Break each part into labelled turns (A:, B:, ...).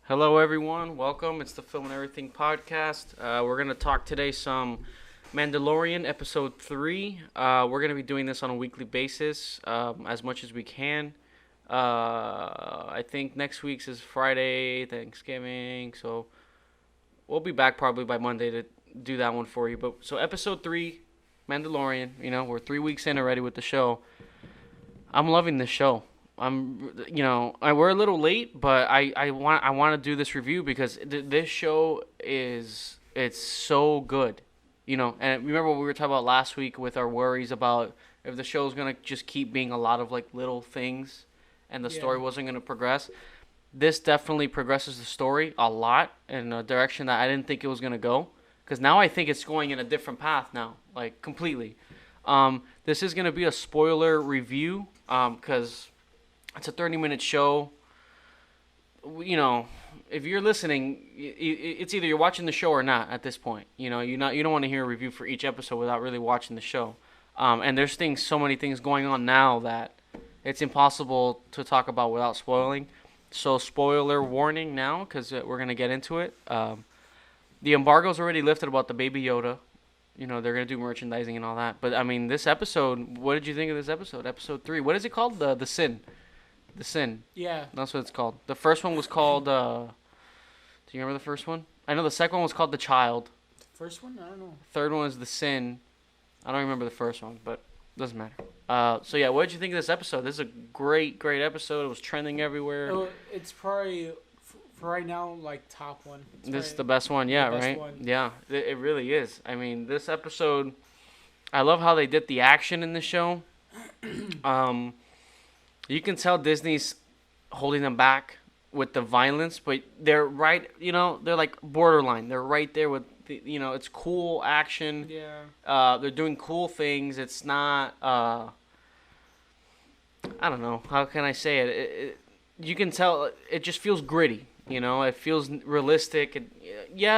A: Hello, everyone. Welcome. It's the Film and Everything Podcast. We're going to talk today some Mandalorian Episode 3. We're going to be doing this on a weekly basis as much as we can. I think next week's is Friday, Thanksgiving, so we'll be back probably by Monday to do that one for you. But so Episode 3, Mandalorian, we're 3 weeks in already with the show. I'm loving this show. We're a little late, but I want to do this review because this show it's so good, And remember what we were talking about last week with our worries about if the show's gonna just keep being a lot of like little things, and the story wasn't gonna progress. This definitely progresses the story a lot in a direction that I didn't think it was gonna go. Because now I think it's going in a different path now, like completely. This is gonna be a spoiler review, because it's a 30-minute show. If you're listening, it's either you're watching the show or not at this point. You don't want to hear a review for each episode without really watching the show. And there's so many things going on now that it's impossible to talk about without spoiling. So spoiler warning now, because we're gonna get into it. The embargo's already lifted about the Baby Yoda. They're gonna do merchandising and all that. But I mean, this episode. What did you think of this episode? Episode 3. What is it called? The Sin. The Sin.
B: Yeah.
A: That's what it's called. The first one was called, do you remember the first one? I know the second one was called The Child.
B: The first one? I don't know.
A: Third one is The Sin. I don't remember the first one, but it doesn't matter. So yeah, what did you think of this episode? This is a great episode. It was trending everywhere.
B: It's probably, for right now, like top one.
A: This is the best one, yeah, right? One. Yeah, it really is. I mean, this episode, I love how they did the action in the show. You can tell Disney's holding them back with the violence, but they're right, they're like borderline. They're right there with it's cool action.
B: Yeah.
A: They're doing cool things. It's not, I don't know. How can I say it? You can tell it just feels gritty, It feels realistic.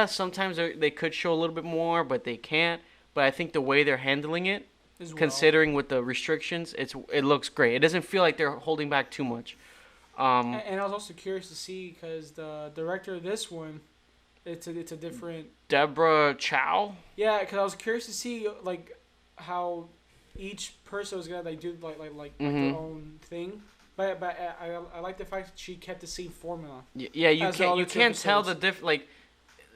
A: Sometimes they could show a little bit more, but they can't. But I think the way they're handling it, considering with the restrictions, it looks great. It doesn't feel like they're holding back too much.
B: And I was also curious to see because the director of this one, it's a different.
A: Deborah Chow.
B: Yeah, because I was curious to see like how each person was gonna do like their own thing. But I like the fact that she kept the same formula.
A: Yeah, you can't tell the like.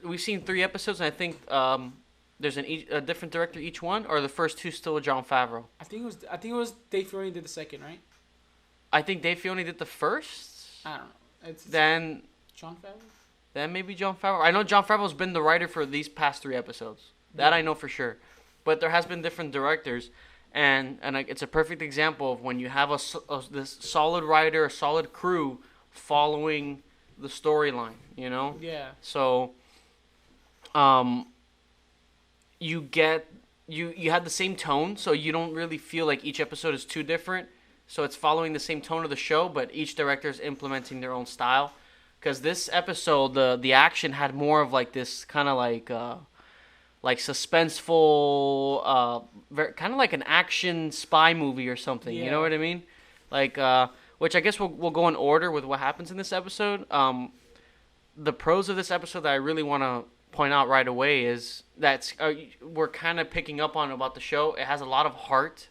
A: We've seen 3 episodes, and I think there's a different director each one, or the first 2 still with Jon Favreau.
B: I think it was Dave Filoni did the second, right?
A: I think Dave Filoni did the first.
B: I don't know.
A: Then
B: Jon Favreau.
A: Then maybe Jon Favreau. I know Jon Favreau's been the writer for these past 3 episodes. That I know for sure. But there has been different directors, and it's a perfect example of when you have this solid writer, a solid crew following the storyline.
B: Yeah.
A: So, you had the same tone, so you don't really feel like each episode is too different. So it's following the same tone of the show, but each director is implementing their own style. Because this episode, the action had more of like this kind of like suspenseful, kind of like an action spy movie or something. Yeah. You know what I mean? Like, which I guess we'll go in order with what happens in this episode. The pros of this episode that I really want to point out right away is that we're kind of picking up on about the show. It has a lot of heart,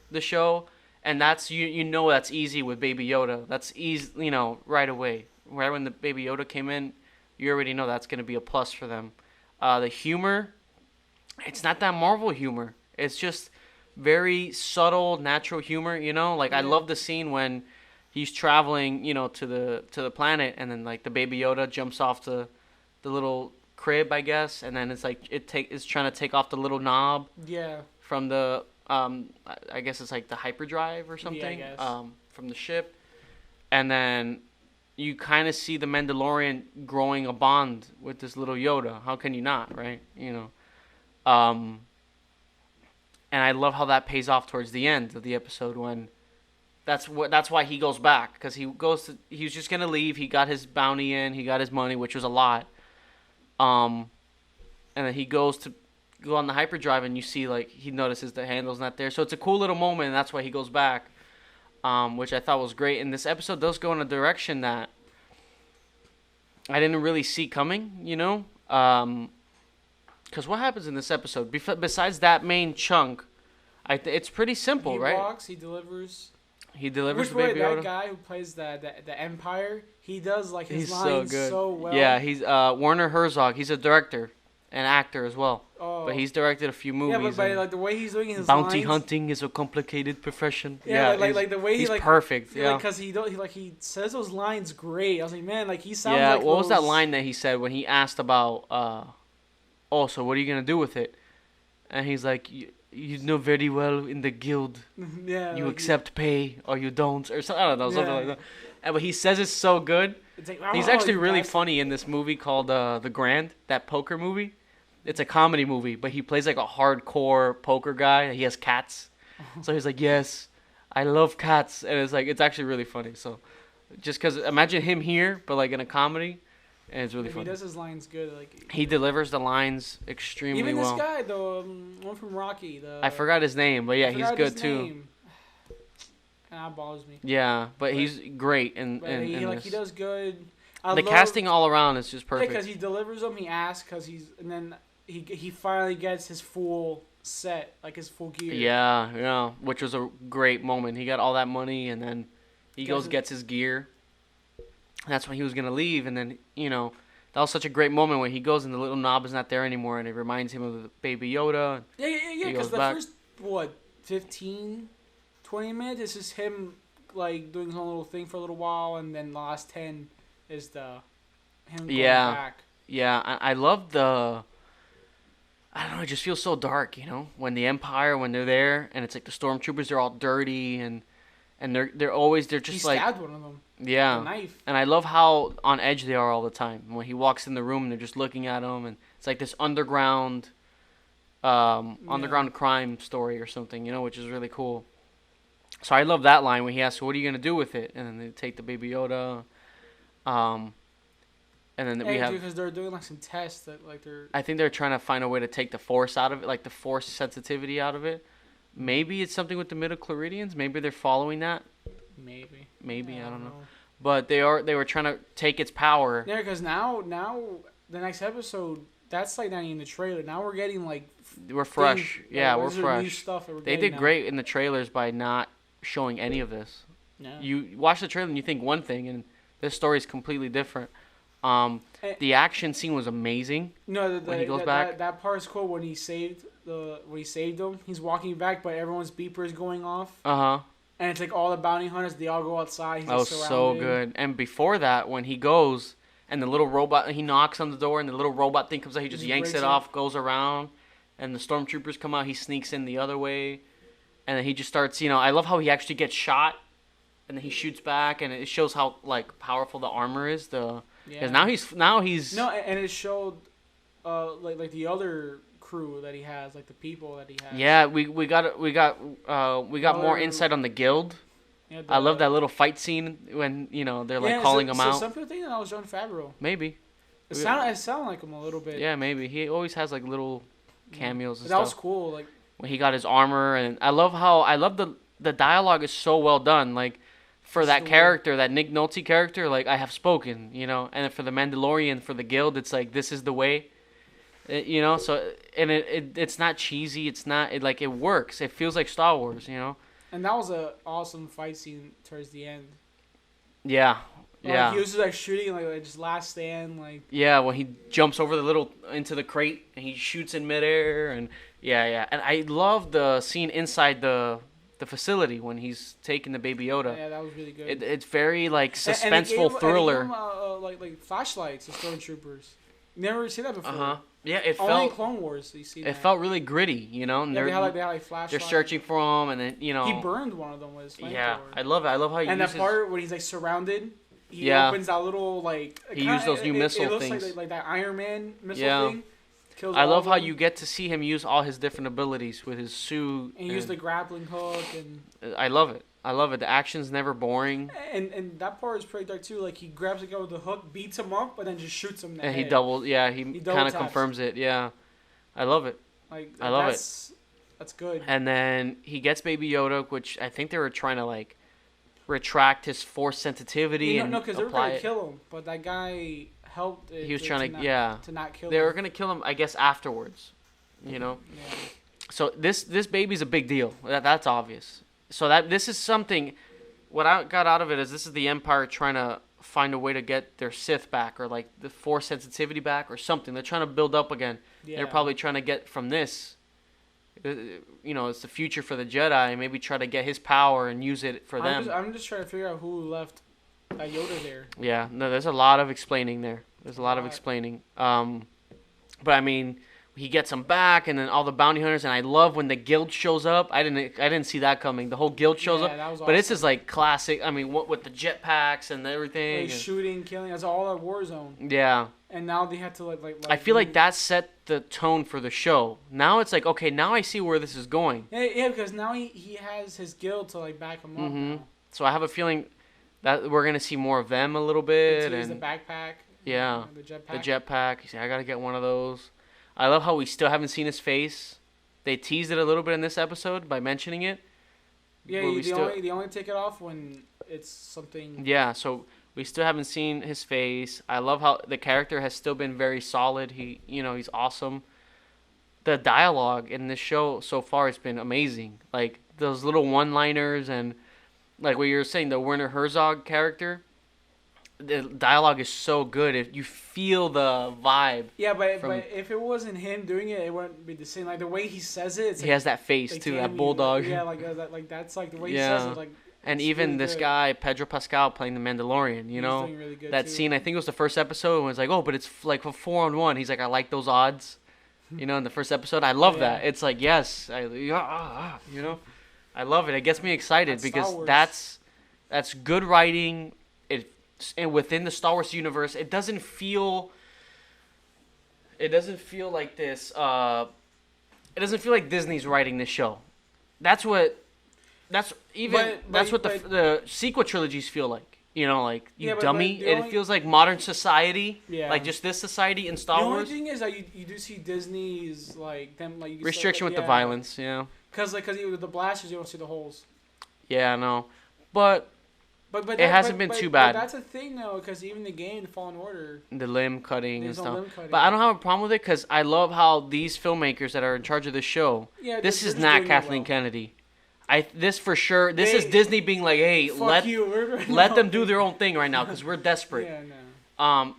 A: the show, and that's that's easy with Baby Yoda. That's easy, right away. Right when the Baby Yoda came in, you already know that's going to be a plus for them. The humor, it's not that Marvel humor. It's just very subtle, natural humor, Like, I love the scene when he's traveling, to the planet, and then, like, the Baby Yoda jumps off the little crib, I guess, and then it's like it's trying to take off the little knob.
B: Yeah.
A: From the, I guess it's like the hyperdrive or something.
B: Yeah, I guess.
A: From the ship. And then you kind of see the Mandalorian growing a bond with this little Yoda. How can you not, right? And I love how that pays off towards the end of the episode when that's why he goes back, because he was just gonna leave. He got his bounty in, he got his money, which was a lot. And then he goes to go on the hyperdrive, and you see like he notices the handle's not there. So it's a cool little moment, and that's why he goes back. Which I thought was great. And this episode does go in a direction that I didn't really see coming, you know. Because what happens in this episode? Besides that main chunk, it's pretty simple, right?
B: He walks, he delivers.
A: He delivers
B: Which
A: the
B: way
A: Baby
B: that
A: Yoda.
B: guy who plays the Empire, he does like his
A: He's
B: lines
A: so good.
B: so well.
A: Yeah, he's Werner Herzog. He's a director, an actor as well.
B: Oh.
A: But he's directed a few movies.
B: Yeah, but like the way he's doing his
A: bounty
B: lines,
A: hunting is a complicated profession.
B: Yeah, like the way
A: he's
B: like
A: perfect. Yeah,
B: because he says those lines great. I was like, man, like he sounds
A: yeah.
B: like
A: What was that
B: those-
A: line that he said when he asked about oh, so what are you gonna do with it? And he's like, you know very well in the guild,
B: Yeah,
A: you
B: like,
A: accept pay or you don't, or something. I don't know, something
B: Yeah.
A: like that. But he says it's so good.
B: It's like,
A: He's
B: oh,
A: actually
B: you
A: really
B: bastard.
A: funny in this movie called The Grand, that poker movie. It's a comedy movie, but he plays like a hardcore poker guy. He has cats. So he's like, yes, I love cats. And it's actually really funny. So just because, imagine him here, but like in a comedy, and it's really
B: He
A: funny.
B: does his lines good. Like
A: He delivers the lines extremely
B: even
A: well.
B: this guy, the one from Rocky.
A: I forgot his name, but yeah,
B: I
A: he's
B: forgot
A: good
B: his
A: too.
B: name. And that bothers me.
A: Yeah, but he's great in
B: He
A: this.
B: does good.
A: The casting all around is just perfect.
B: because he delivers them. He asks and then he finally gets his full set, like his full gear.
A: Yeah, which was a great moment. He got all that money, and then he gets his gear. That's when he was gonna leave, and then that was such a great moment when he goes and the little knob is not there anymore, and it reminds him of the Baby Yoda.
B: Yeah.
A: He
B: Because
A: goes
B: the
A: back.
B: first 15, 20 minutes is just him like doing his own little thing for a little while, and then the last 10 is him going back.
A: Yeah, I love the. I don't know. It just feels so dark, when the Empire, when they're there, and it's like the stormtroopers are all dirty, and they're just
B: He
A: like
B: stabbed one of them.
A: yeah.
B: With a knife.
A: And I love how on edge they are all the time. When he walks in the room, and they're just looking at him, and it's like this underground crime story or something, which is really cool. So I love that line when he asks, "What are you gonna do with it?" And then they take the Baby Yoda. And then we have.
B: Because they're doing like some tests that like they're.
A: I think they're trying to find a way to take the force out of it, like the force sensitivity out of it. Maybe it's something with the midichlorians. Maybe they're following that. Maybe I don't know. But they were trying to take its power.
B: Yeah, because now the next episode that's like not even the trailer. Now we're getting like.
A: We're fresh. Yeah, we're fresh.
B: New stuff that we're
A: They
B: getting
A: did
B: now.
A: great in the trailers by not showing any of this.
B: Yeah.
A: You watch the trailer and you think one thing, and this story is completely different. The action scene was amazing.
B: No,
A: when he goes back.
B: That part is cool when he saved him. He's walking back, but everyone's beeper is going off. And it's like all the bounty hunters. They all go outside. He's
A: That was so good. And before that, when he goes and the little robot, he knocks on the door and the little robot thing comes out. He just yanks it off, goes around, and the stormtroopers come out. He sneaks in the other way, and then he just starts. I love how he actually gets shot, and then he shoots back, and it shows how like powerful the armor is. Because now he's
B: no, and it showed like the other crew that he has, like the people that he has.
A: Yeah, we got more insight on the guild.
B: Yeah,
A: I love that little fight scene when they're like calling him out.
B: Some people think that was Jon Favreau.
A: Maybe.
B: It sounded like him a little bit.
A: Yeah, maybe he always has like little cameos and
B: that
A: stuff.
B: was cool. Like
A: when he got his armor, and I love the dialogue is so well done. Like for that character, that Nick Nolte character, like I have spoken, and then for the Mandalorian, for the guild, it's like this is the way. So and it's not cheesy. It's not it works. It feels like Star Wars,
B: And that was a awesome fight scene towards the end.
A: Yeah,
B: Like, he was just like shooting like just last stand like.
A: Yeah, when he jumps over into the crate and he shoots in midair and yeah, and I love the scene inside the facility when he's taking the Baby Yoda.
B: Yeah, that was really good.
A: It's very like suspenseful
B: and they gave
A: thriller.
B: him, like flashlights, the stormtroopers. Never seen that before.
A: Yeah, it
B: Only
A: felt.
B: in Clone Wars you see that.
A: It felt really gritty, And
B: they had like flashlights.
A: they're searching for him, and then
B: He burned one of them with his flamethrower.
A: Yeah, I love it. I love how he
B: and
A: uses.
B: that part when he's like surrounded, he
A: Yeah.
B: opens that little like.
A: He used those new missile
B: it looks
A: things.
B: like that Iron Man missile
A: Yeah.
B: thing. Kills
A: I
B: all
A: love
B: of
A: how
B: them.
A: you get to see him use all his different abilities with his suit.
B: And use the grappling hook and.
A: I love it. I love it. The action's never boring.
B: And that part is pretty dark too. Like he grabs the guy with the hook, beats him up, but then just shoots him. In the
A: And
B: head.
A: he doubles. Yeah, he
B: double
A: kind of
B: taps.
A: confirms it. Yeah, I love it.
B: Like
A: I love
B: That's good.
A: And then he gets Baby Yoda, which I think they were trying to like retract his force sensitivity and
B: because they were
A: apply
B: gonna
A: it.
B: kill him, but that guy helped.
A: He was trying to
B: not kill
A: They
B: him.
A: were gonna kill him, I guess, afterwards. You know.
B: Yeah.
A: So this baby's a big deal. That's obvious. So this is something. What I got out of it is this is the Empire trying to find a way to get their Sith back, or like the force sensitivity back, or something. They're trying to build up again.
B: Yeah.
A: They're probably trying to get from this. It's the future for the Jedi. Maybe try to get his power and use it for them.
B: I'm just trying to figure out who left that Yoda there.
A: Yeah, no, there's a lot of explaining there. There's a lot of explaining. But I mean, he gets them back, and then all the bounty hunters, and I love when the guild shows up. I didn't see that coming. The whole guild shows up.
B: That was
A: But
B: awesome.
A: this is like classic. I mean, what with the jetpacks and everything.
B: Like shooting, killing, that's all at Warzone.
A: Yeah.
B: And now they have to like
A: I feel like that set the tone for the show. Now it's like, okay, now I see where this is going.
B: Yeah, because now he has his guild to like back him up. Now.
A: So I have a feeling that we're gonna see more of them a little bit.
B: He's
A: And
B: the backpack.
A: yeah,
B: The jetpack.
A: the jetpack. You say, I gotta get one of those. I love how we still haven't seen his face. They teased it a little bit in this episode by mentioning it.
B: Yeah,
A: but
B: they only take it off when it's something.
A: Yeah, so we still haven't seen his face. I love how the character has still been very solid. He's awesome. The dialogue in this show so far has been amazing. Like those little one-liners and like what you were saying, the Werner Herzog character. The dialogue is so good. If you feel the vibe.
B: Yeah, but if it wasn't him doing it, it wouldn't be the same. Like the way he says it,
A: He has that face too, that bulldog.
B: Yeah, like that's like the way
A: Yeah.
B: he says it. Like,
A: And
B: it's
A: even
B: really
A: this
B: good.
A: guy, Pedro Pascal, playing the Mandalorian,
B: He's
A: know?
B: doing really good
A: That
B: too.
A: scene, I think it was the first episode, and it was like, oh, but it's like a 4-on-1. He's like, I like those odds. In the first episode. I love
B: Yeah.
A: that. It's like, yes. I love it. It gets me excited
B: That's
A: because
B: Star Wars.
A: that's good writing. And within the Star Wars universe, it doesn't feel like this. It doesn't feel like Disney's writing this show. That's what the sequel trilogies feel like. Like
B: Yeah, but
A: dummy.
B: the
A: It
B: only-
A: feels like modern society.
B: Yeah.
A: Like just this society in
B: The
A: Star
B: only
A: Wars.
B: thing is that you do see Disney's like them like you can
A: Restriction with the violence. Yeah.
B: Because with the blasters you don't see the holes.
A: Yeah, I know. But
B: But
A: It hasn't been too bad.
B: But that's a thing though, because even the game, the Fallen Order,
A: the limb cutting and
B: there's no
A: stuff.
B: limb cutting.
A: But I don't have a problem with it because I love how these filmmakers that are in charge of this show.
B: Yeah,
A: This
B: they're
A: is
B: just
A: not
B: doing it
A: Kathleen
B: well.
A: Kennedy. This for sure. This is Disney being like, hey,
B: Fuck you.
A: let them do their own thing right now because we're desperate.
B: Yeah, no.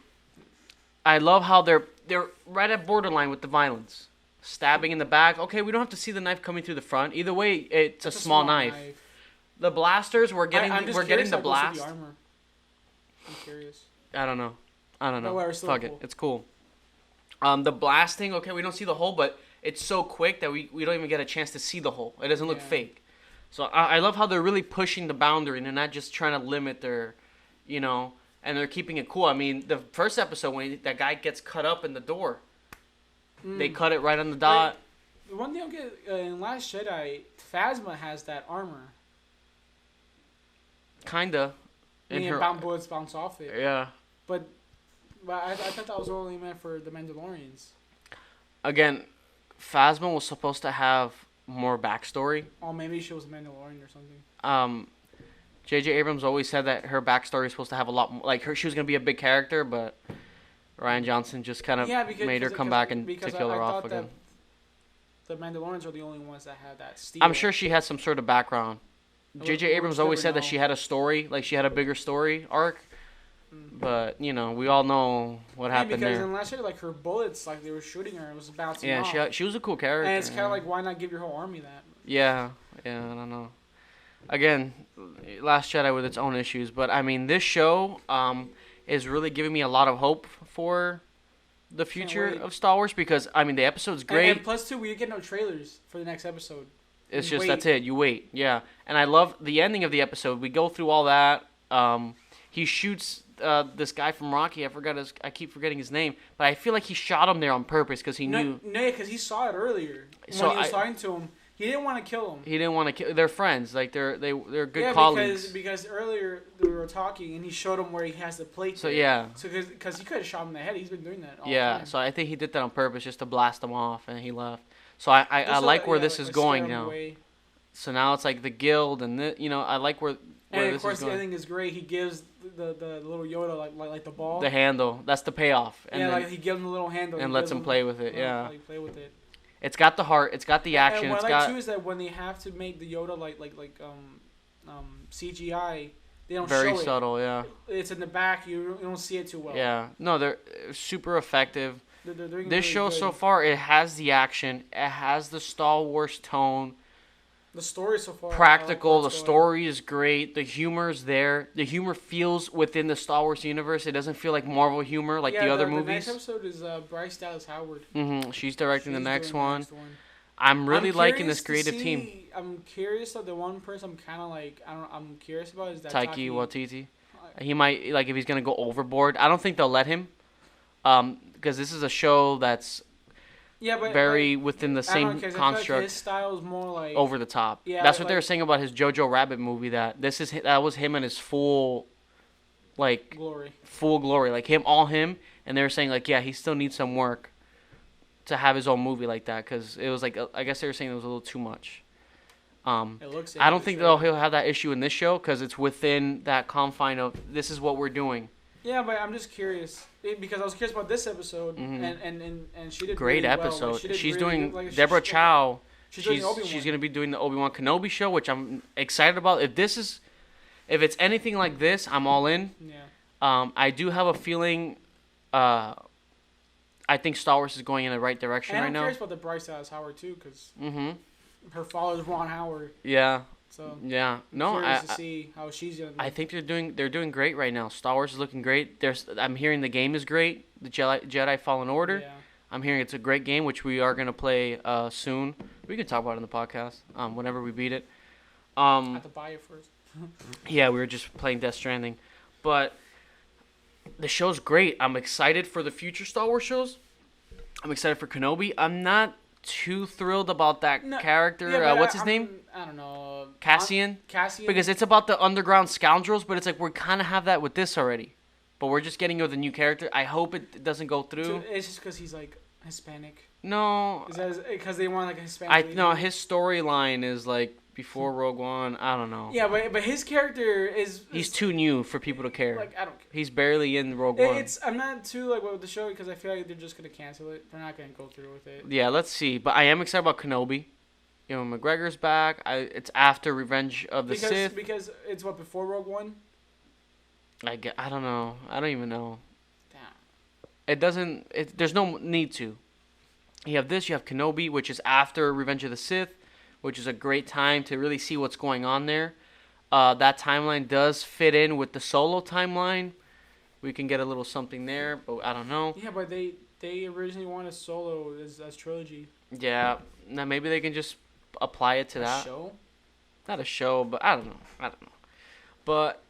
A: I love how they're right at borderline with the violence. Stabbing in the back. Okay, we don't have to see the knife coming through the front. Either way, it's a small knife. The blasters, we're getting
B: I'm just
A: we're getting
B: curious
A: the
B: how it goes with
A: blast.
B: the armor. I'm curious.
A: I don't know.
B: No, whatever, still
A: Fuck
B: cool.
A: it. It's cool. The blasting, okay, we don't see the hole, but it's so quick that we don't even get a chance to see the hole. It doesn't look
B: Yeah.
A: fake. So I love how they're really pushing the boundary and they're not just trying to limit their, and they're keeping it cool. I mean, the first episode when that guy gets cut up in the door, they cut it right on the dot.
B: The one thing I get in Last Jedi, Phasma has that armor.
A: Kinda.
B: Bullets bounce off it.
A: Yeah.
B: But I thought that was only meant for the Mandalorians.
A: Again, Phasma was supposed to have more backstory.
B: Oh, maybe she was a Mandalorian or something.
A: J.J. Abrams always said that her backstory is supposed to have a lot more. Like, she was going to be a big character, but Rian Johnson just kind of made her come back and to kill her off again.
B: The Mandalorians are the only ones that have that steel.
A: I'm sure she has some sort of background. J.J.
B: We'll
A: Abrams
B: just
A: always
B: never
A: said that
B: know.
A: she had a story, like she had a bigger story arc. But, we all know what happened
B: because
A: there.
B: in Last Jedi, like, her bullets, like, they were shooting her, it was bouncing off.
A: Yeah, she was a cool character.
B: And it's kind of like, why not give your whole army that?
A: Yeah, I don't know. Again, Last Jedi with its own issues. But, I mean, this show is really giving me a lot of hope for the future
B: wait.
A: of Star Wars because, I mean, the episode's great.
B: And plus, too, we get no trailers for the next episode.
A: It's
B: You
A: just
B: wait.
A: that's it. You wait, yeah. And I love the ending of the episode. We go through all that. He shoots this guy from Rocky. I keep forgetting his name, but I feel like he shot him there on purpose because he knew.
B: No, because he saw it earlier.
A: So
B: When he was talking to him, he didn't want to kill him.
A: He didn't want to kill. They're friends. Like they're good
B: Yeah,
A: colleagues.
B: because earlier we were talking and he showed him where he has the plate.
A: So
B: there.
A: yeah.
B: So because he could have shot him in the head. He's been doing that all the
A: Yeah.
B: time.
A: So I think he did that on purpose just to blast him off, and he left. So I
B: Just
A: like where
B: yeah,
A: this
B: like,
A: is
B: scare
A: going
B: him
A: now.
B: away.
A: So now it's like the guild, and I like where where
B: And of
A: this
B: course,
A: is
B: the
A: going.
B: ending is great. He gives the little Yoda like the ball.
A: The handle. That's the payoff. And
B: yeah,
A: then,
B: like he gives him the little handle
A: and
B: he
A: lets
B: gives
A: him play with it. Yeah.
B: like play with it.
A: It's got the heart. It's got the action.
B: And what
A: It's
B: I like
A: got
B: too is that when they have to make the Yoda CGI, they don't
A: very
B: show
A: subtle. Yeah.
B: it. It's in the back. You don't see it too well.
A: Yeah. No, they're super effective.
B: They're doing
A: This
B: really
A: show
B: good.
A: so far, it has the action. It has the Star Wars tone.
B: The story so far.
A: Practical. The
B: it's going.
A: story is great. The humor's there. The humor feels within the Star Wars universe. It doesn't feel like Marvel humor like the other movies.
B: The next episode is Bryce Dallas Howard.
A: She's directing the
B: She's
A: next
B: doing the
A: one.
B: next one.
A: I'm really liking this
B: curious to
A: creative team.
B: see- I'm curious of the one person I'm kind of like I'm curious about is that
A: Taiki Waititi. He might, like, if he's gonna go overboard. I don't think they'll let him, because this is a show that's
B: Yeah, but
A: very within the
B: I don't
A: same
B: know, 'cause I feel
A: construct,
B: like his style is more like
A: over the top.
B: Yeah,
A: That's what they were
B: like-
A: saying about his Jojo Rabbit movie. That was him and his full, like,
B: glory.
A: full glory, like all him. And they were saying like, yeah, he still needs some work to have his own movie like that, because it was like, I guess they were saying it was a little too much.
B: It looks.
A: I don't think he'll have that issue in this show, because it's within that confine of this is what we're doing.
B: Yeah, but I'm just curious because I was curious about this episode,
A: Mhm.
B: and she did
A: Great
B: really
A: episode.
B: Well. Like, she did
A: She's
B: really
A: doing
B: good. Like,
A: Deborah Chow.
B: She's doing Obi-Wan.
A: She's gonna be doing the Obi-Wan Kenobi show, which I'm excited about. If it's anything like this, I'm all in.
B: Yeah.
A: I do have a feeling. I think Star Wars is going in the right direction
B: And
A: right
B: I'm
A: now.
B: curious about the Bryce Dallas Howard too, because her father is Ron Howard.
A: Yeah.
B: So
A: Yeah.
B: I'm
A: No,
B: curious to see how she's gonna.
A: I think they're doing great right now. Star Wars is looking great. I'm hearing the game is great. The Jedi Fallen Order.
B: Yeah.
A: I'm hearing it's a great game, which we are gonna play soon. We can talk about it in the podcast whenever we beat it.
B: I have to buy it first.
A: Yeah, we were just playing Death Stranding, but the show's great. I'm excited for the future Star Wars shows. I'm excited for Kenobi. I'm not too thrilled about that character.
B: Yeah, but
A: What's his name?
B: I don't know.
A: Cassian.
B: Cassian.
A: Because it's about the underground scoundrels, but it's like we kind of have that with this already. But we're just getting with a new character. I hope it doesn't go through.
B: It's just because he's like Hispanic.
A: No.
B: Is that because they want like a Hispanic?
A: No, his storyline is like before Rogue One. I don't know.
B: Yeah, but his character is.
A: He's too new for people to care.
B: Like I don't care.
A: He's barely in Rogue One.
B: I'm not too like with the show because I feel like they're just gonna cancel it. They're not gonna go through with it.
A: Yeah, let's see. But I am excited about Kenobi. You know, McGregor's back. It's after Revenge of the Sith.
B: Because it's what before Rogue One.
A: I don't know. I don't even know.
B: Damn.
A: It doesn't. There's no need to. You have this. You have Kenobi, which is after Revenge of the Sith, which is a great time to really see what's going on there. That timeline does fit in with the Solo timeline. We can get a little something there, but I don't know.
B: Yeah, but they originally wanted Solo as trilogy.
A: Yeah, now maybe they can just apply it to that.
B: Show?
A: Not a show, but I don't know. But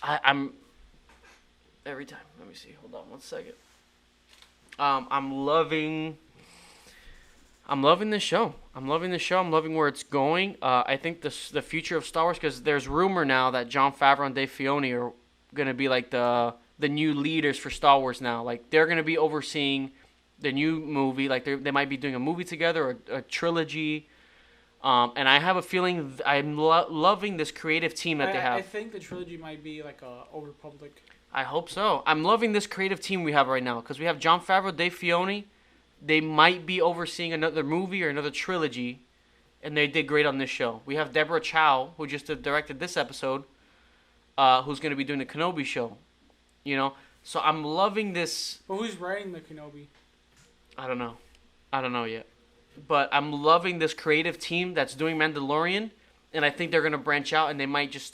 A: I'm every time. Let me see. Hold on 1 second. I'm loving this show. I'm loving where it's going. I think the future of Star Wars, because there's rumor now that Jon Favreau and Dave Filoni are gonna be like the new leaders for Star Wars now. Like they're gonna be overseeing the new movie. Like they might be doing a movie together or a trilogy. And I have a feeling I'm loving this creative team that they have.
B: I think the trilogy might be like a Old Republic.
A: I hope so. I'm loving this creative team we have right now, because we have Jon Favreau, Dave Filoni. They might be overseeing another movie or another trilogy, and they did great on this show. We have Deborah Chow, who just directed this episode, who's going to be doing the Kenobi show. You know, so I'm loving this.
B: But who's writing the Kenobi?
A: I don't know yet. But I'm loving this creative team that's doing Mandalorian, and I think they're going to branch out, and they might just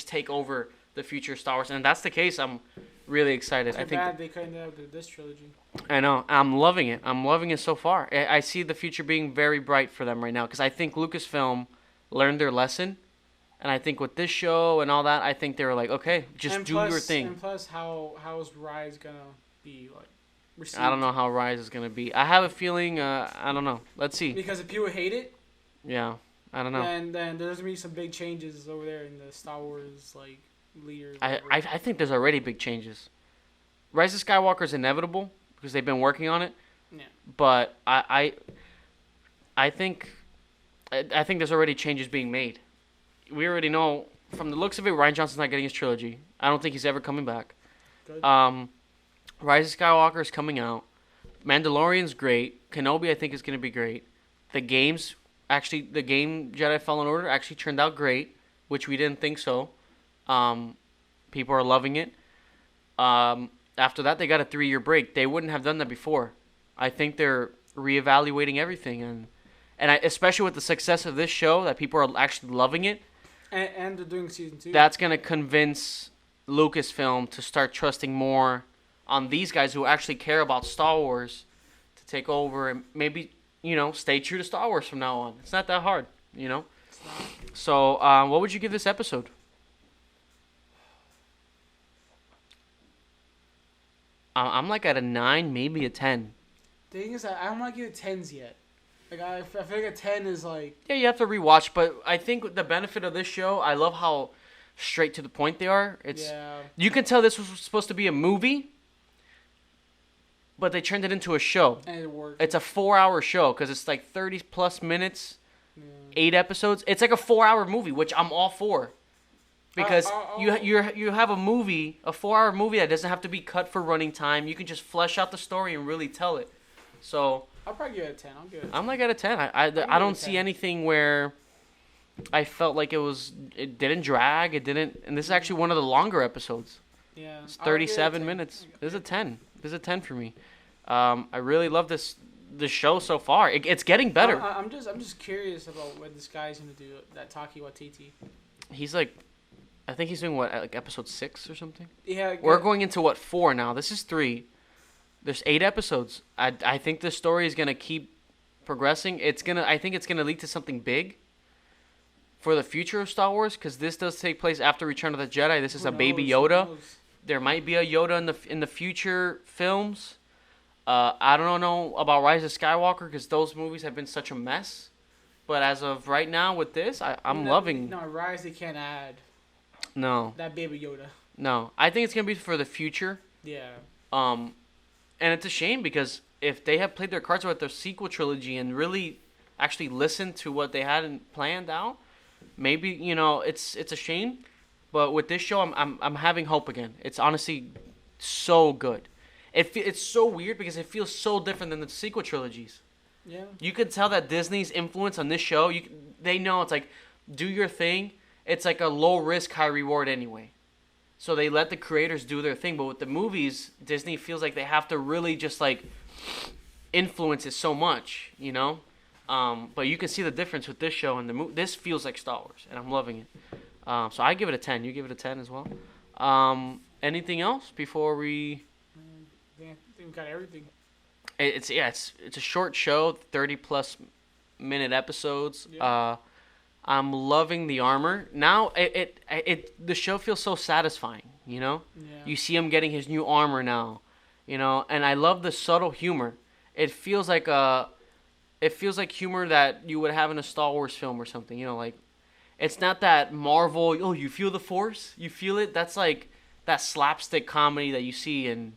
A: take over the future of Star Wars. And if that's the case, I'm really excited.
B: Too bad they couldn't have this trilogy.
A: I know. I'm loving it. I'm loving it so far. I see the future being very bright for them right now, because I think Lucasfilm learned their lesson. And I think with this show and all that, I think they were like, okay, just do your thing.
B: And plus, how's Rise going to be like received?
A: I don't know how Rise is going to be. I have a feeling, I don't know. Let's see.
B: Because if people hate it,
A: yeah, I don't know.
B: then there's going to be some big changes over there in the Star Wars like leaders.
A: I think there's already big changes. Rise of Skywalker is inevitable because they've been working on it.
B: Yeah.
A: But I think there's already changes being made. We already know from the looks of it, Rian Johnson's not getting his trilogy. I don't think he's ever coming back.
B: Good.
A: Rise of Skywalker is coming out. Mandalorian's great. Kenobi, I think, is going to be great. The game Jedi Fallen Order actually turned out great, which we didn't think so. People are loving it. After that, they got a 3-year break. They wouldn't have done that before. I think they're reevaluating everything, and especially with the success of this show, that people are actually loving it.
B: And they're doing season 2.
A: That's gonna convince Lucasfilm to start trusting more on these guys who actually care about Star Wars to take over and maybe, stay true to Star Wars from now on. It's not that hard,
B: It's not.
A: So, what would you give this episode? I'm like at a 9, maybe a 10.
B: The thing is, I don't want to give it 10s yet. Like, I feel like a 10 is like...
A: Yeah, you have to rewatch, but I think the benefit of this show, I love how straight to the point they are. You can tell this was supposed to be a movie, but they turned it into a show.
B: And it worked.
A: It's a 4-hour show because it's like 30 plus minutes, 8 episodes. It's like a 4-hour movie, which I'm all for. Because you have a movie, a 4-hour movie that doesn't have to be cut for running time. You can just flesh out the story and really tell it. So
B: I'll probably give it a 10.
A: I'm like at a 10. I don't see anything where I felt like it didn't drag. It didn't. And this is actually one of the longer episodes.
B: Yeah.
A: It's 37 minutes. This is a 10. This is a 10 for me. I really love this show so far. It's getting better.
B: I'm just curious about what this guy's gonna do. That Taika Waititi.
A: He's like, I think he's doing what, like episode 6 or something.
B: Yeah.
A: We're going into what, 4 now. This is 3. There's 8 episodes. I think the story is gonna keep progressing. I think it's gonna lead to something big for the future of Star Wars, because this does take place after Return of the Jedi. This is a baby Yoda. There might be a Yoda in the future films. I don't know about Rise of Skywalker because those movies have been such a mess. But as of right now with this, I'm loving.
B: No, Rise they can't add.
A: No.
B: That baby Yoda.
A: No, I think it's gonna be for the future.
B: Yeah.
A: And it's a shame because if they had played their cards with their sequel trilogy and really actually listened to what they hadn't planned out, maybe it's a shame. But with this show, I'm having hope again. It's honestly so good. It's so weird because it feels so different than the sequel trilogies.
B: Yeah.
A: You can tell that Disney's influence on this show. They know it's like, do your thing. It's like a low risk, high reward anyway. So they let the creators do their thing. But with the movies, Disney feels like they have to really just like influence it so much, But you can see the difference with this show and the movie. This feels like Star Wars, and I'm loving it. So I give it a 10. You give it a 10 as well. Anything else before we?
B: I think we got everything.
A: It's a short show, 30+ minute episodes.
B: Yeah.
A: I'm loving the armor. Now the show feels so satisfying,
B: Yeah.
A: You see him getting his new armor now, and I love the subtle humor. It feels like humor that you would have in a Star Wars film or something, like it's not that Marvel, oh, you feel the Force? You feel it? That's like that slapstick comedy that you see in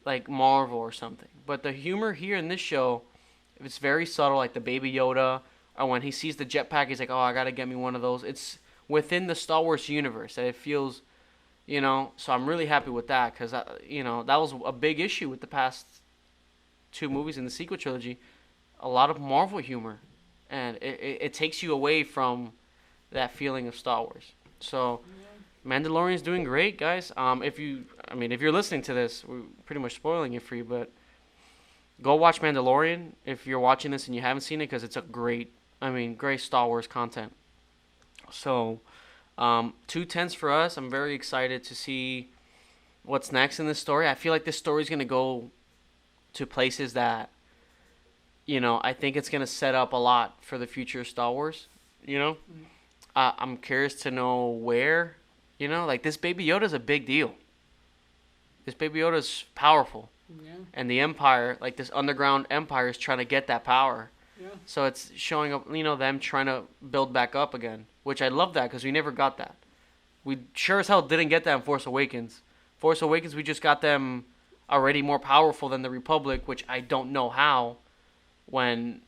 A: like Marvel or something. But the humor here in this show, it's very subtle, like the Baby Yoda, or when he sees the jetpack, he's like, oh, I gotta get me one of those. It's within the Star Wars universe that it feels, so I'm really happy with that because, that was a big issue with the past 2 movies in the sequel trilogy. A lot of Marvel humor, and it takes you away from that feeling of Star Wars. So, Mandalorian's doing great, guys. If you're listening to this, we're pretty much spoiling it for you, but go watch Mandalorian if you're watching this and you haven't seen it, because it's a great Star Wars content. So, 2 10s for us. I'm very excited to see what's next in this story. I feel like this story's gonna go to places that, I think it's gonna set up a lot for the future of Star Wars. I'm curious to know where. Like this Baby Yoda's a big deal. This Baby Yoda's powerful.
B: Yeah.
A: And the Empire, like this underground empire, is trying to get that power.
B: Yeah.
A: So it's showing up, them trying to build back up again, which I love that because we never got that. We sure as hell didn't get that in Force Awakens. Force Awakens, we just got them already more powerful than the Republic, which I don't know how when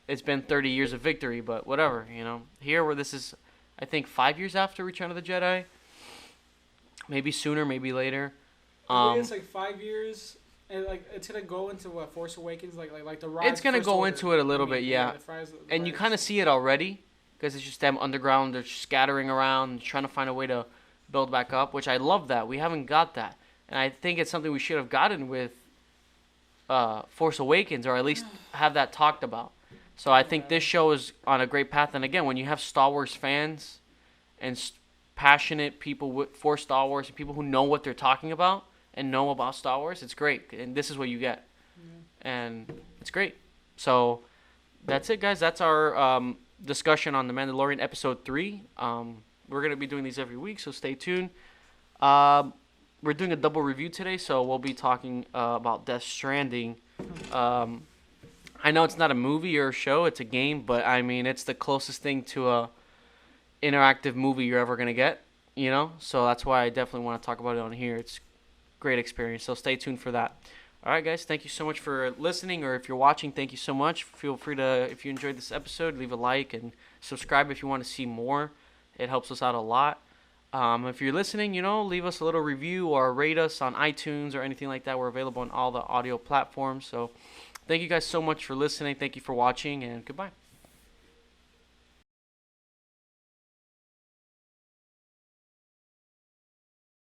A: it's been 30 years of victory, but whatever, Here where this is I think 5 years after Return of the Jedi. Maybe sooner, maybe later.
B: I think it's like 5 years, and like it's gonna go into what Force Awakens, like the rise.
A: It's gonna
B: First
A: go
B: Order.
A: into it a little bit, yeah. And you kind of see it already, because it's just them underground. They're scattering around, trying to find a way to build back up, which I love that. We haven't got that, and I think it's something we should have gotten with Force Awakens, or at least have that talked about. So I think this show is on a great path. And again, when you have Star Wars fans and passionate people for Star Wars and people who know what they're talking about and know about Star Wars, it's great. And this is what you get. And it's great. So that's it, guys. That's our discussion on The Mandalorian Episode 3. We're going to be doing these every week, so stay tuned. We're doing a double review today, so we'll be talking about Death Stranding. I know it's not a movie or a show, it's a game, but I mean, it's the closest thing to a interactive movie you're ever going to get, you know? So that's why I definitely want to talk about it on here. It's a great experience, so stay tuned for that. All right, guys, thank you so much for listening, or if you're watching, thank you so much. Feel free to, if you enjoyed this episode, leave a like and subscribe if you want to see more. It helps us out a lot. If you're listening, leave us a little review or rate us on iTunes or anything like that. We're available on all the audio platforms. So thank you guys so much for listening. Thank you for watching, and goodbye.